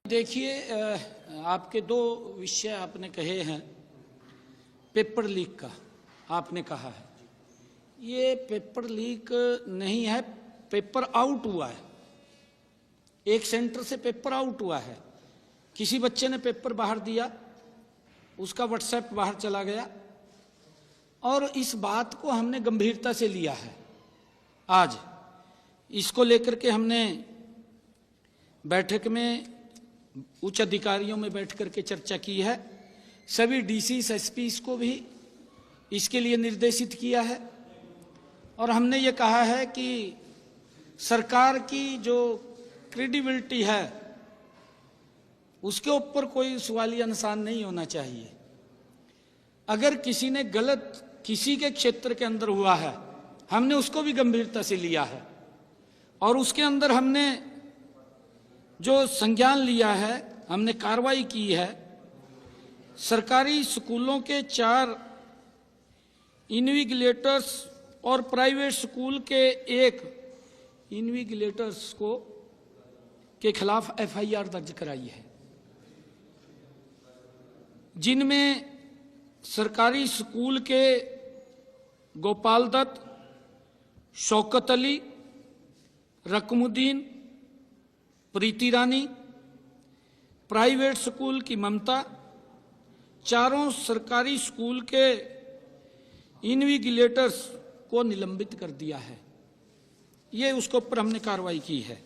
देखिए, आपके दो विषय आपने कहे हैं। पेपर लीक का आपने कहा है, ये पेपर लीक नहीं है, पेपर आउट हुआ है। एक सेंटर से पेपर आउट हुआ है, किसी बच्चे ने पेपर बाहर दिया, उसका व्हाट्सएप बाहर चला गया और इस बात को हमने गंभीरता से लिया है। आज इसको लेकर के हमने बैठक में उच्च अधिकारियों में बैठ करके चर्चा की है। सभी डीसीस एसपीस को भी इसके लिए निर्देशित किया है और हमने ये कहा है कि सरकार की जो क्रेडिबिलिटी है उसके ऊपर कोई सवालिया निशान नहीं होना चाहिए। अगर किसी ने गलत किसी के क्षेत्र के अंदर हुआ है, हमने उसको भी गंभीरता से लिया है और उसके अंदर हमने जो संज्ञान लिया है, हमने कार्रवाई की है। सरकारी स्कूलों के 4 इन्विजिलेटर्स और प्राइवेट स्कूल के 1 इन्विजिलेटर्स के खिलाफ एफआईआर दर्ज कराई है, जिनमें सरकारी स्कूल के गोपाल दत्त, शौकत अली, रकमुद्दीन, प्रीति रानी, प्राइवेट स्कूल की ममता, चारों सरकारी स्कूल के इन्विजिलेटर्स को निलंबित कर दिया है। ये उसके ऊपर हमने कार्रवाई की है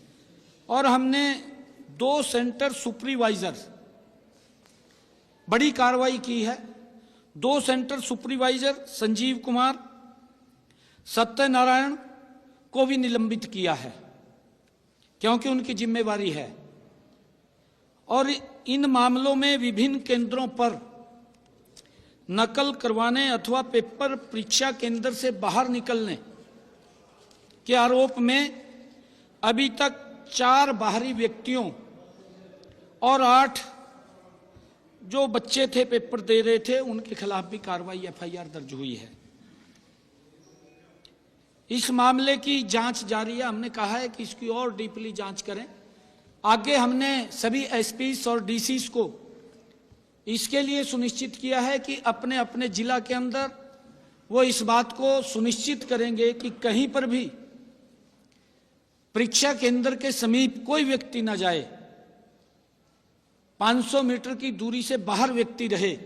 और हमने 2 सेंटर सुपरवाइजर बड़ी कार्रवाई की है। 2 सेंटर सुपरवाइजर संजीव कुमार, सत्यनारायण को भी निलंबित किया है क्योंकि उनकी जिम्मेवारी है। और इन मामलों में विभिन्न केंद्रों पर नकल करवाने अथवा पेपर परीक्षा केंद्र से बाहर निकलने के आरोप में अभी तक 4 बाहरी व्यक्तियों और 8 जो बच्चे थे पेपर दे रहे थे, उनके खिलाफ भी कार्रवाई एफआईआर दर्ज हुई है। इस मामले की जांच जारी है। हमने कहा है कि इसकी और डीपली जांच करें। आगे हमने सभी एसपीस और डीसीस को इसके लिए सुनिश्चित किया है कि अपने अपने जिला के अंदर वो इस बात को सुनिश्चित करेंगे कि कहीं पर भी परीक्षा केंद्र के समीप कोई व्यक्ति न जाए, 500 मीटर की दूरी से बाहर व्यक्ति रहे।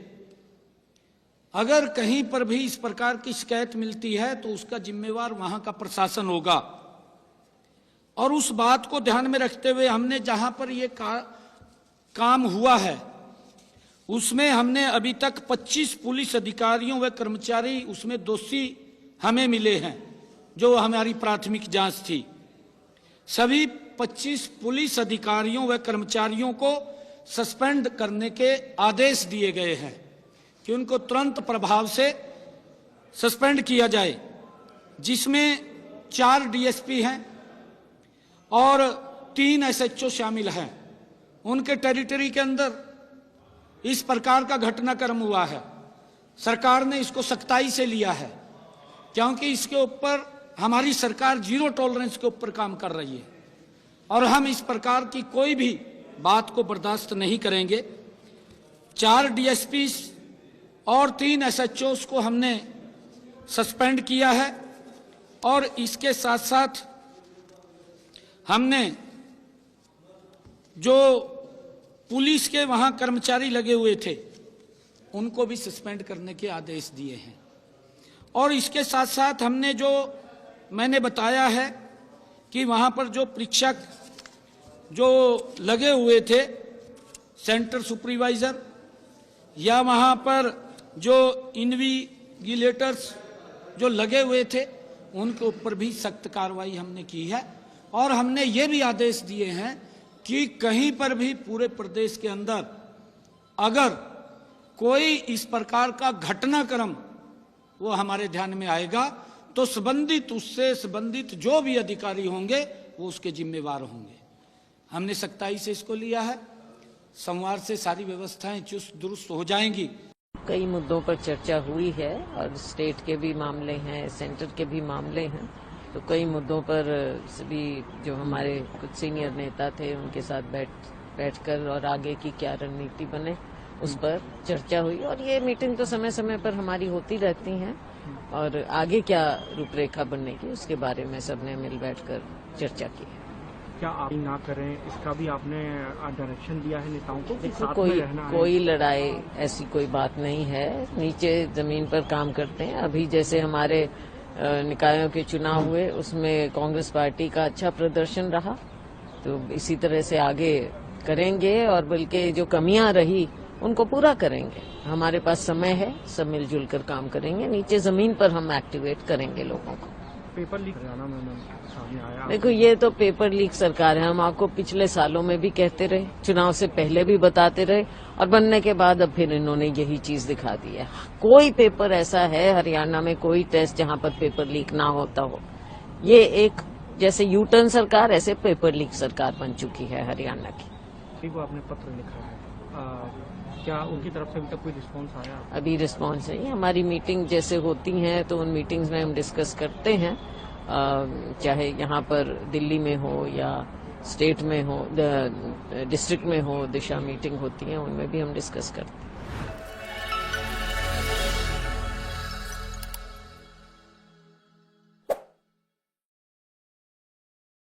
अगर कहीं पर भी इस प्रकार की शिकायत मिलती है तो उसका जिम्मेवार वहां का प्रशासन होगा। और उस बात को ध्यान में रखते हुए हमने जहां पर ये काम हुआ है उसमें हमने अभी तक 25 पुलिस अधिकारियों व कर्मचारी उसमें दोषी हमें मिले हैं, जो हमारी प्राथमिक जांच थी। सभी 25 पुलिस अधिकारियों व कर्मचारियों को सस्पेंड करने के आदेश दिए गए हैं कि उनको तुरंत प्रभाव से सस्पेंड किया जाए, जिसमें 4 डीएसपी हैं और 3 एसएचओ शामिल हैं। उनके टेरिटरी के अंदर इस प्रकार का घटनाक्रम हुआ है। सरकार ने इसको सख्ताई से लिया है क्योंकि इसके ऊपर हमारी सरकार 0 टॉलरेंस के ऊपर काम कर रही है और हम इस प्रकार की कोई भी बात को बर्दाश्त नहीं करेंगे। 4 डीएसपी और 3 एसएचओs को हमने सस्पेंड किया है और इसके साथ साथ हमने जो पुलिस के वहां कर्मचारी लगे हुए थे उनको भी सस्पेंड करने के आदेश दिए हैं। और इसके साथ साथ हमने जो मैंने बताया है कि वहां पर जो परीक्षक जो लगे हुए थे, सेंटर सुपरवाइजर या वहां पर जो इन्विजिलेटर्स जो लगे हुए थे, उनके ऊपर भी सख्त कार्रवाई हमने की है। और हमने ये भी आदेश दिए हैं कि कहीं पर भी पूरे प्रदेश के अंदर अगर कोई इस प्रकार का घटनाक्रम वो हमारे ध्यान में आएगा तो उससे संबंधित जो भी अधिकारी होंगे वो उसके जिम्मेवार होंगे। हमने सख्ताई से इसको लिया है। सोमवार से सारी व्यवस्थाएं चुस्त दुरुस्त हो जाएंगी। कई मुद्दों पर चर्चा हुई है और स्टेट के भी मामले हैं, सेंटर के भी मामले हैं। तो कई मुद्दों पर सभी जो हमारे कुछ सीनियर नेता थे उनके साथ बैठकर और आगे की क्या रणनीति बने उस पर चर्चा हुई। और ये मीटिंग तो समय समय पर हमारी होती रहती हैं और आगे क्या रूपरेखा बनेगी उसके बारे में सबने मिल बैठकर चर्चा की है। क्या आप ना करें इसका भी आपने डायरेक्शन दिया है नेताओं को कि देखो साथ में रहना है? कोई लड़ाई ऐसी कोई बात नहीं है, नीचे जमीन पर काम करते हैं। अभी जैसे हमारे निकायों के चुनाव हुए उसमें कांग्रेस पार्टी का अच्छा प्रदर्शन रहा, तो इसी तरह से आगे करेंगे और बल्कि जो कमियां रही उनको पूरा करेंगे। हमारे पास समय है, सब मिलजुल कर काम करेंगे, नीचे जमीन पर हम एक्टिवेट करेंगे लोगों को। पेपर लीक हरियाणा में सामने आया। देखो ये तो पेपर लीक सरकार है, हम आपको पिछले सालों में भी कहते रहे, चुनाव से पहले भी बताते रहे और बनने के बाद अब फिर इन्होंने यही चीज दिखा दी है। कोई पेपर ऐसा है हरियाणा में, कोई टेस्ट जहां पर पेपर लीक ना होता हो। ये एक जैसे यू टर्न सरकार, ऐसे पेपर लीक सरकार बन चुकी है हरियाणा की। को आपने पत्र लिखा है, क्या उनकी तरफ से अभी तक कोई रिस्पॉन्स आया? अभी रिस्पॉन्स नहीं। हमारी मीटिंग जैसे होती हैं तो उन मीटिंग्स में हम डिस्कस करते हैं, चाहे यहाँ पर दिल्ली में हो या स्टेट में हो, डिस्ट्रिक्ट में हो, दिशा मीटिंग होती है, उनमें भी हम डिस्कस करते हैं।